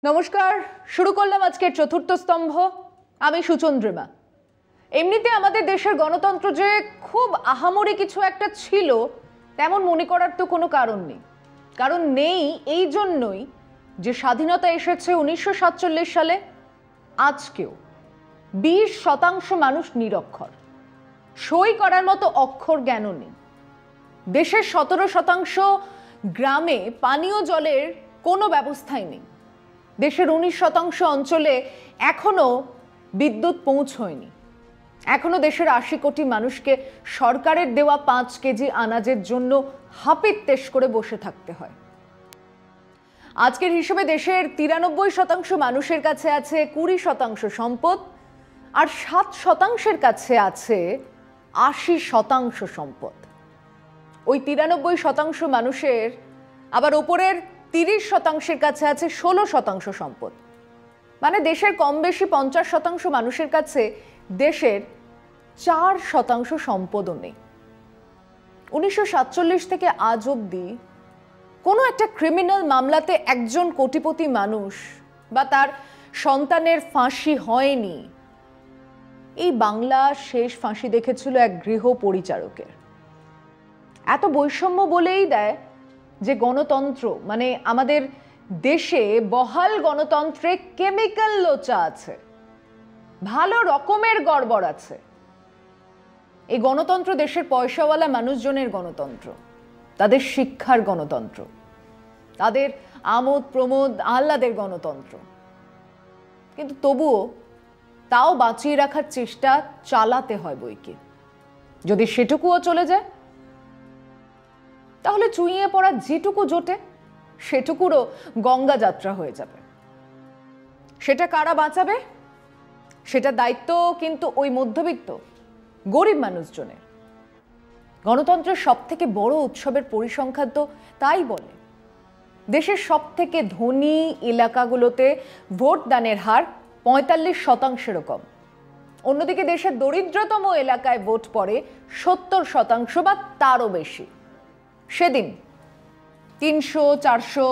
নমস্কার, শুরু করলাম আজকের চতুর্থ স্তম্ভ। আমি সুচন্দ্রিমা। এমনিতে আমাদের দেশের গণতন্ত্র যে খুব আহামরি কিছু একটা ছিল তেমন মনে করার তো কোনো কারণ নেই। কারণ নেই এই জন্যই যে স্বাধীনতা এসেছে 1947 সালে, আজকেও 20% মানুষ নিরক্ষর, সই করার মতো অক্ষর জ্ঞানও নেই। দেশের 17% গ্রামে পানীয় জলের কোনো ব্যবস্থাই নেই। দেশের 19% অঞ্চলে এখনো বিদ্যুৎ পৌঁছয়নি। এখনো দেশের 80 কোটি মানুষকে সরকারের দেওয়া 5 কেজি আনাজের জন্য হাপিত্তেশ করে বসে থাকতে হয়। আজকের হিসেবে দেশের 93% মানুষের কাছে আছে 20% সম্পদ, আর 7% কাছে আছে 80% সম্পদ। ওই 93% মানুষের আবার ওপরের 30% কাছে আছে 16% সম্পদ। মানে দেশের কম বেশি 50% মানুষের কাছে দেশের 4% সম্পদও নেই। 1947 থেকে আজ অবধি কোনো একটা ক্রিমিনাল মামলাতে একজন কোটিপতি মানুষ বা তার সন্তানের ফাঁসি হয়নি। এই বাংলা শেষ ফাঁসি দেখেছিল এক গৃহ পরিচারকের। এত বৈষম্য বলেই দেয় যে গণতন্ত্র মানে আমাদের দেশে বহাল গণতন্ত্রে কেমিক্যাল লোচা আছে, ভালো রকমের গড়বড় আছে। এই গণতন্ত্র দেশের পয়সাওয়ালা মানুষজনের গণতন্ত্র, তাদের শিক্ষার গণতন্ত্র, তাদের আমোদ প্রমোদ আহ্লাদের গণতন্ত্র। কিন্তু তবুও তাও বাঁচিয়ে রাখার চেষ্টা চালাতে হয় বইকে। যদি সেটুকুও চলে যায় তাহলে চুইয়ে পড়া যেটুকু জোটে সেটুকুরও গঙ্গা যাত্রা হয়ে যাবে। সেটা কারা বাঁচাবে? সেটা দায়িত্ব কিন্তু ওই মধ্যবিত্ত গরিব মানুষজনের। গণতন্ত্রের সব থেকে বড় উৎসবের পরিসংখ্যান তো তাই বলে। দেশের সব থেকে ধনী এলাকাগুলোতে ভোট দানের হার 45% কম। অন্যদিকে দেশের দরিদ্রতম এলাকায় ভোট পড়ে 70% বা তারও বেশি। সেদিন 300, 400,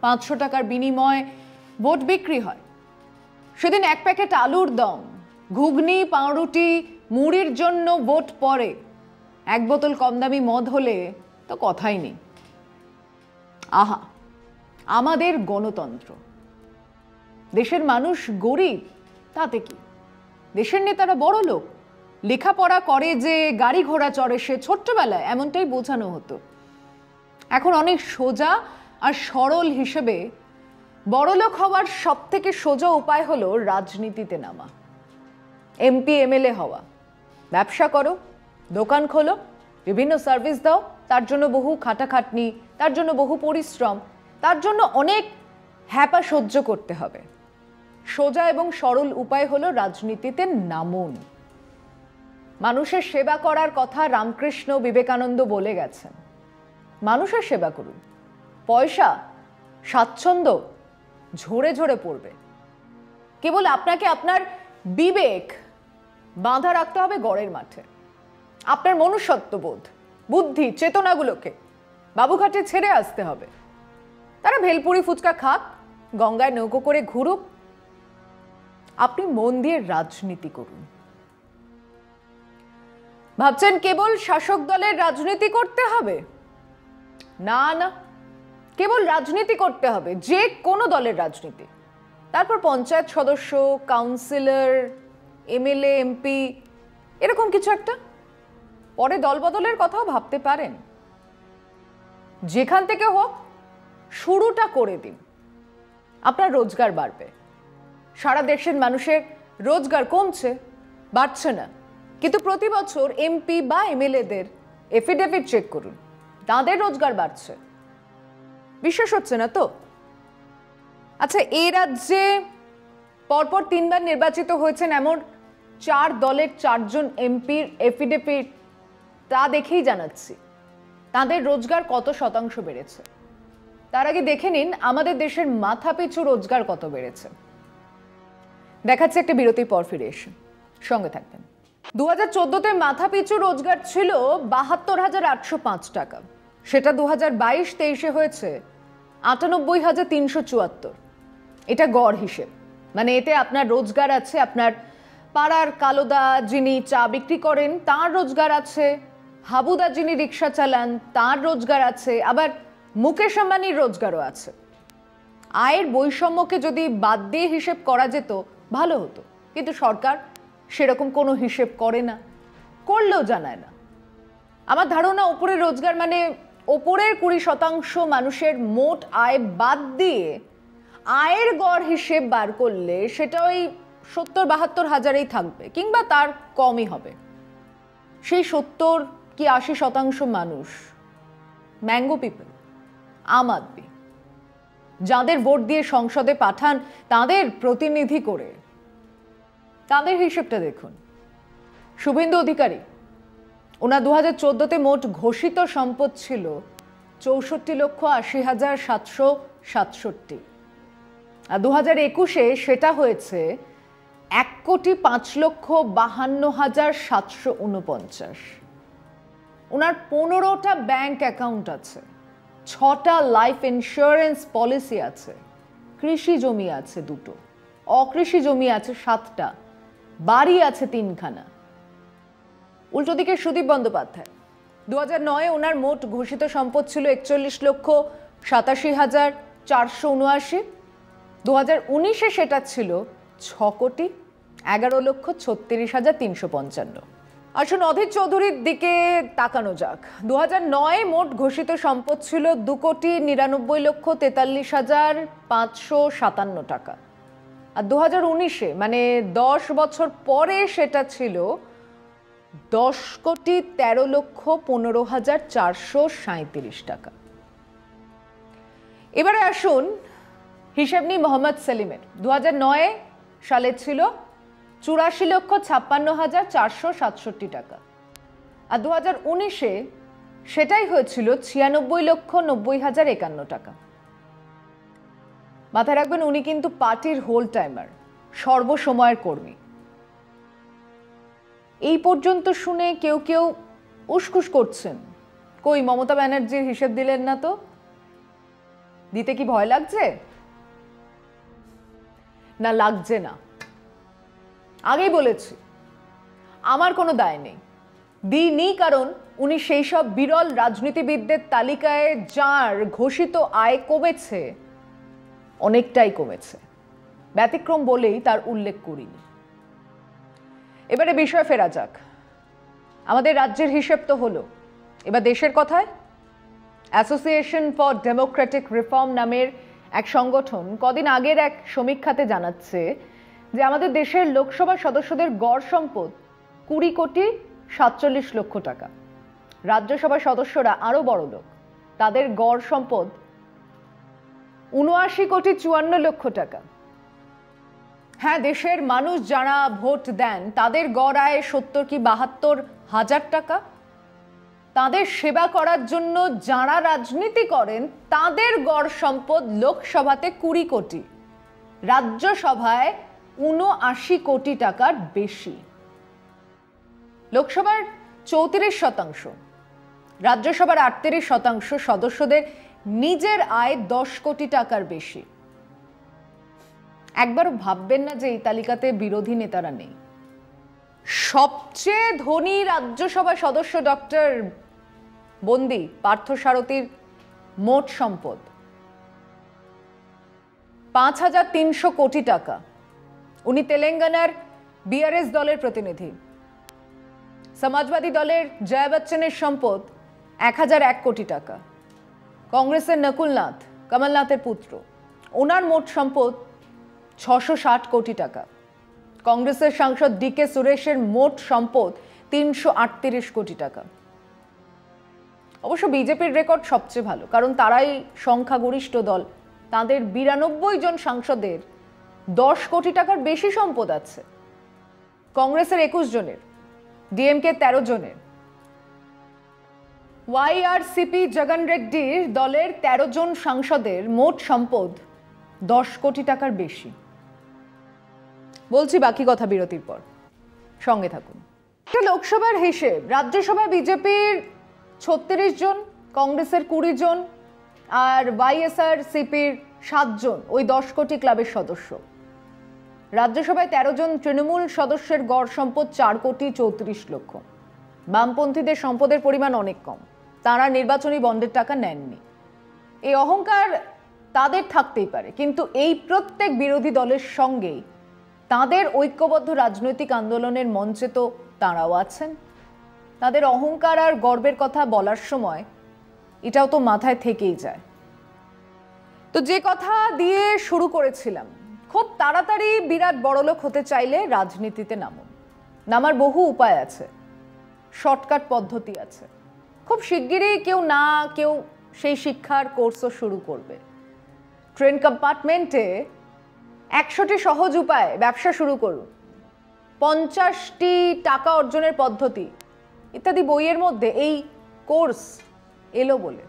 500 টাকার বিনিময়ে ভোট বিক্রি হয়। সেদিন এক প্যাকেট আলুর দম, ঘুগনি, পাউরুটি, মুড়ির জন্য ভোট পড়ে। এক বোতল কম দামি মদ হলে তো কথাই নেই। আহা, আমাদের গণতন্ত্র। দেশের মানুষ গরিব তাতে কি? দেশের নেতারা বড় লোক, লেখাপড়া করে যে গাড়ি ঘোড়া চড়ে সে ছোট্টবেলায় এমনটাই বোঝানো হতো। এখন অনেক সোজা আর সরল হিসেবে বড়লোক হওয়ার সব থেকে সোজা উপায় হলো রাজনীতিতে নামা, এমপি এমএলএ হওয়া। ব্যবসা করো, দোকান খোলো, বিভিন্ন সার্ভিস দাও, তার জন্য বহু খাটাখাটনি, তার জন্য বহু পরিশ্রম, তার জন্য অনেক হ্যাপা সহ্য করতে হবে। সোজা এবং সরল উপায় হলো রাজনীতিতে নামুন। মানুষের সেবা করার কথা রামকৃষ্ণ বিবেকানন্দ বলে গেছেন। মানুষের সেবা করুন, পয়সা স্বাচ্ছন্দ্য ঝরে ঝরে পড়বে। কেবল আপনাকে আপনার বিবেক বাঁধা রাখতে হবে গড়ের মাঠে। আপনার মনুষ্যত্ববোধ, বুদ্ধি, চেতনাগুলোকে বাবুঘাটে ছেড়ে আসতে হবে। তারা ভেলপুরি ফুচকা খাক, গঙ্গায় নৌকো করে ঘুরুক, আপনি মন দিয়ে রাজনীতি করুন। ভাবছেন কেবল শাসক দলের রাজনীতি করতে হবে? না না, কেবল রাজনীতি করতে হবে, যে কোনো দলের রাজনীতি। তারপর পঞ্চায়েত সদস্য, কাউন্সিলর, এমএলএ, এমপি, এরকম কিছু একটা। পরে দল বদলের কথাও ভাবতে পারেন। যেখান থেকে হোক শুরুটা করে দিন, আপনার রোজগার বাড়বে। সারা দেশের মানুষের রোজগার কমছে, বাড়ছে না। কিন্তু প্রতি বছর এমপি বা এমএলএদের এফিডেভিট চেক করুন, তাদের রোজগার বাড়ছে। বিশ্বাস হচ্ছে না তো? আচ্ছা, এই রাজ্যে পরপর 3 বার নির্বাচিত হয়েছেন এমন 4 দলের 4 জন এমপির এফিডেভিট, তা দেখেই জানাচ্ছি তাদের রোজগার কত শতাংশ বেড়েছে। তার আগে দেখে নিন আমাদের দেশের মাথাপিছু রোজগার কত বেড়েছে। দেখাচ্ছে একটা বিরতির পর ফিরে এসে, সঙ্গে থাকবেন। 2014-তে মাথাপিছু রোজগার ছিল 72,805 টাকা। সেটা 2022-23-এ হয়েছে 98,374। এটা গড় হিসেব, মানে এতে আপনার রোজগার আছে, আপনার পাড়ার কালোদা যিনি চা বিক্রি করেন তার রোজগার আছে, হাবুদা যিনি রিক্সা চালান তার রোজগার আছে, আবার মুকেশ আম্বানির রোজগারও আছে। আয়ের বৈষম্যকে যদি বাদ দিয়ে হিসেব করা যেত ভালো হতো, কিন্তু সরকার সেরকম কোনো হিসেব করে না, করলেও জানায় না। আমার ধারণা ওপরের রোজগার মানে ওপরের 20% মানুষের মোট আয় বাদ দিয়ে আয়ের গড় হিসেব বার করলে সেটা ওই 70-72 হাজারেই থাকবে, কিংবা তার কমই হবে। সেই 70 কি 80% মানুষ ম্যাঙ্গো পিপল, আম আদমি, যাদের ভোট দিয়ে সংসদে পাঠান তাদের প্রতিনিধি করে, তাদের হিসেবটা দেখুন। শুভেন্দু অধিকারী, ওনার 2014-তে মোট ঘোষিত সম্পদ ছিল 64,80,767, আর 2021-এ সেটা হয়েছে 1,05,52,749। ওনার 15টা ব্যাংক অ্যাকাউন্ট আছে, 6টা লাইফ ইন্স্যুরেন্স পলিসি আছে, কৃষি জমি আছে 2টো, অকৃষি জমি আছে 7টা, বাড়ি আছে 3খানা। উল্টো দিকে সুদীপ বন্দ্যোপাধ্যায়, 2009-এ ওনার মোট ঘোষিত সম্পদ ছিল 41,87,479, 2019-এ সেটা ছিল 6,11,36,355। আসুন অধীর চৌধুরীর দিকে তাকানো যাক। 2009-এ মোট ঘোষিত সম্পদ ছিল 2,99,43,557 টাকা, আর 2019-এ মানে 10 বছর পরে সেটা ছিল 10,13,15,437 টাকা। এবারে আসুন হিসেব নিই মোহাম্মদ সেলিমের। 2009 সালে ছিল 84,56,467 টাকা, আর 2019-এ সেটাই হয়েছিল 96,90,051 টাকা। মাথায় রাখবেন উনি কিন্তু পার্টির হোল টাইমার, সর্বসময়ের কর্মী। এই পর্যন্ত শুনে কেউ কেউ উসকুস করছেন, কই মমতা ব্যানার্জির হিসেব দিলেন না তো? দিতে কি ভয় লাগছে? না, লাগছে না। আগেই বলেছি আমার কোনো দায় নেই, দিইনি, কারণ উনি সেই সব বিরল রাজনীতিবিদদের তালিকায় যার ঘোষিত আয় কমেছে, অনেকটাই কমেছে, ব্যতিক্রম বলেই তার উল্লেখ করিনি। এবারে বিষয় ফেরা যাক। আমাদের রাজ্যের হিসেব তো হলো, এবার দেশের কথায়। অ্যাসোসিয়েশন ফর ডেমোক্রেটিক রিফর্ম নামের এক সংগঠন কদিন আগের এক সমীক্ষাতে জানাচ্ছে যে আমাদের দেশের লোকসভা সদস্যদের গড় সম্পদ 20,47 লক্ষ টাকা। রাজ্যসভার সদস্যরা আরো বড় লোক, তাদের গড় সম্পদ 79,54 লক্ষ টাকা। হ্যাঁ, দেশের মানুষ যারা ভোট দেন তাদের গড় আয় 70 কি 72 হাজার টাকা। তাদের সেবা করার জন্য যারা রাজনীতি করেন তাদের গড় সম্পদ লোকসভাতে 20 কোটি, রাজ্যসভায় 79 কোটি টাকার বেশি। লোকসভার 34%, রাজ্যসভার 38% সদস্যদের নিজের আয় 10 কোটি টাকার বেশি। একবারও ভাববেন না যে এই তালিকাতে বিরোধী নেতারা নেই। সবচেয়ে ধনী রাজ্যসভা সদস্য ডক্টর বন্দি পার্থসারথীর মোট সম্পদ 5,300 কোটি টাকা। উনি তেলেঙ্গানার বিআরএস দলের প্রতিনিধি। সমাজবাদী দলের জয়া বচ্চনের সম্পদ 1,001 কোটি টাকা। কংগ্রেসের নকুলনাথ, কমলনাথের পুত্র, ওনার মোট সম্পদ 660 কোটি টাকা। কংগ্রেসের সাংসদ ডিকে সুরেশের মোট সম্পদ 338 কোটি টাকা। অবশ্য বিজেপির রেকর্ড সবচেয়ে ভালো, কারণ তারাই সংখ্যাগরিষ্ঠ দল। তাদের 92 জন সাংসদের 10 কোটি টাকার বেশি সম্পদ আছে। কংগ্রেসের 21 জনের, ডিএমকে 13 জনের, ওয়াইআরসিপি জগন রেড্ডির দলের 13 জন সাংসদের মোট সম্পদ 10 কোটি টাকার বেশি। বলছি বাকি কথা বিরতির পর, সঙ্গে থাকুন। লোকসভার হিসেব, রাজ্যসভায় বিজেপির 36 জন, কংগ্রেসের 20 জন, আর ওয়াইএসআরসিপির 7 জন ওই 10 কোটি ক্লাবের সদস্য। রাজ্যসভায় 13 জন তৃণমূল সদস্যের গড় সম্পদ 4 কোটি 34 লক্ষ। বামপন্থীদের সম্পদের পরিমাণ অনেক কম, তারা নির্বাচনী বন্ডের টাকা নেননি। এই অহংকার তাদের থাকতেই পারে, কিন্তু এই প্রত্যেক বিরোধী দলের সঙ্গেই তাদের ঐক্যবদ্ধ রাজনৈতিক আন্দোলনের মঞ্চে তো তাঁরাও আছেন। তাদের অহংকার আর গর্বের কথা বলার সময় এটাও তো মাথায় থেকেই যায়। তো যে কথা দিয়ে শুরু করেছিলাম, খুব তাড়াতাড়ি বিরাট বড়লোক হতে চাইলে রাজনীতিতে নামুন। নামার বহু উপায় আছে, শর্টকাট পদ্ধতি আছে। খুব শিগগিরই কেউ সেই শিক্ষার কোর্সও শুরু করবে। ট্রেন কম্পার্টমেন্টে 100টি সহজ উপায় ব্যবসা শুরু করুন, 50টি টাকা অর্জনের পদ্ধতি ইত্যাদি বইয়ের মধ্যে এই কোর্স এলো বলে।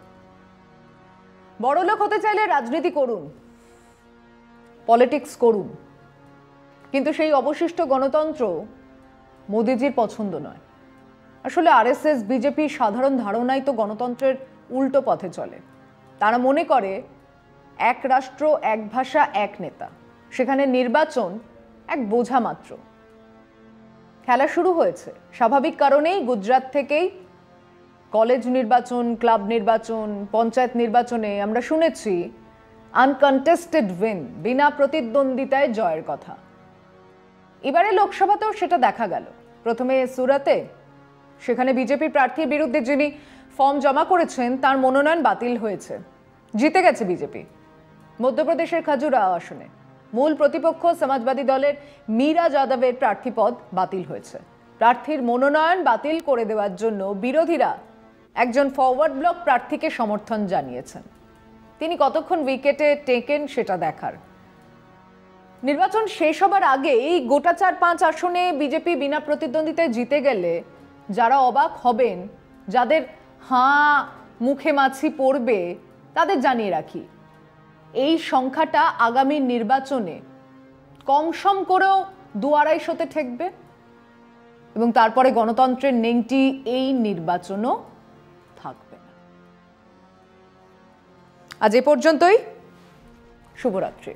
বড়লোক হতে চাইলে রাজনীতি করুন, পলিটিক্স করুন, কিন্তু সেই অবশিষ্ট গণতন্ত্র মোদিজির পছন্দ নয়। আসলে আরএসএস, বিজেপি সাধারণ ধারণাই তো গণতন্ত্রের উল্টো পথে চলে। তারা মনে করে এক রাষ্ট্র, এক ভাষা, এক নেতা, সেখানে নির্বাচন এক বোঝা মাত্র। খেলা শুরু হয়েছে স্বাভাবিক কারণেই। গুজরাট থেকেই কলেজ নির্বাচন, ক্লাব নির্বাচন, পঞ্চায়েত নির্বাচনে আমরা শুনেছি আনকন্টেস্টেড উইন, বিনা প্রতিদ্বন্দ্বিতায় জয়ের কথা। এবারে লোকসভাতেও সেটা দেখা গেল। প্রথমে সুরাতে, সেখানে বিজেপি প্রার্থীর বিরুদ্ধে যিনি ফর্ম জমা করেছেন তার মনোনয়ন বাতিল হয়েছে, জিতে গেছে বিজেপি। মধ্যপ্রদেশের খাজুরাহো আসনে মূল প্রতিপক্ষ সমাজবাদী দলের মীরা যাদবের প্রার্থী পদ বাতিল হয়েছে। প্রার্থীর মনোনয়ন বাতিল করে দেওয়ার জন্য বিরোধীরা একজন ফরওয়ার্ড ব্লক প্রার্থীকে সমর্থন জানিয়েছেন। তিনি কতক্ষণ উইকেটে টেকেন সেটা দেখার। নির্বাচন শেষ হবার আগে এই গোটা 4-5 আসনে বিজেপি বিনা প্রতিদ্বন্দ্বিতায় জিতে গেলে যারা অবাক হবেন, যাদের হাঁ মুখে মাছি পড়বে, তাদের জানিয়ে রাখি, এই সংখ্যাটা আগামী নির্বাচনে কমসম করেও 200-250-তে ঠেকবে এবং তারপরে গণতন্ত্রের নেংটি এই নির্বাচনও থাকবে না। আজ এ পর্যন্তই। শুভরাত্রি।